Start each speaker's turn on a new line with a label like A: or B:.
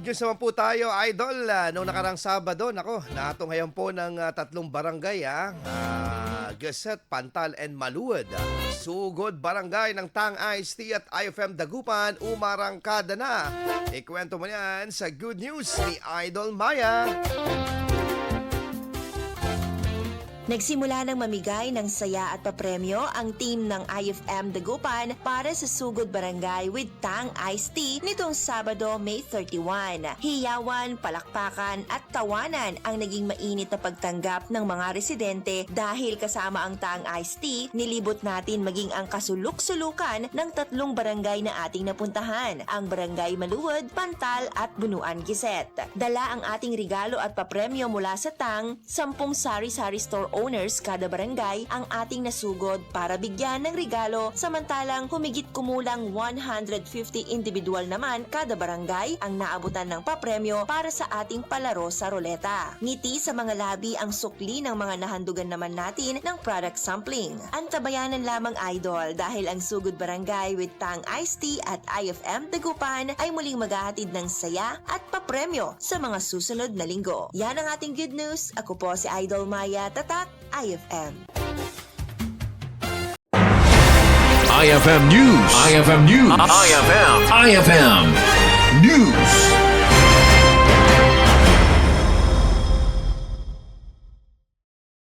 A: news naman po tayo, Idol. Noong nakarang Sabado, nato ngayon po ng tatlong barangay, Geset, Pantal, and Maluwad. Sugod barangay ng Tang Ice Tea at IFM Dagupan, umarangkada na. Ikwento mo yan sa Good News ni Idol Maya.
B: Nagsimula ng mamigay ng saya at papremyo ang team ng IFM Dagupan para sa Sugod Barangay with Tang Ice Tea nitong Sabado, May 31. Hiyawan, palakpakan at tawanan ang naging mainit na pagtanggap ng mga residente dahil kasama ang Tang Ice Tea, nilibot natin maging ang kasuluk-sulukan ng tatlong barangay na ating napuntahan, ang Barangay Maluwad, Pantal at Bunuan Geset. Dala ang ating regalo at papremyo mula sa Tang, 10 sari-sari store owners kada barangay ang ating nasugod para bigyan ng regalo, samantalang humigit kumulang 150 individual naman kada barangay ang naabutan ng papremyo para sa ating palaro sa roleta. Ngiti sa mga labi ang sukli ng mga nahandugan naman natin ng product sampling. Antabayanan lamang, Idol, dahil ang Sugod Barangay with Tang Ice Tea at IFM Dagupan ay muling maghahatid ng saya at papremyo sa mga susunod na linggo. Yan ang ating good news. Ako po si Idol Maya, Tatak, IFM.
C: IFM News. IFM News. IFM News.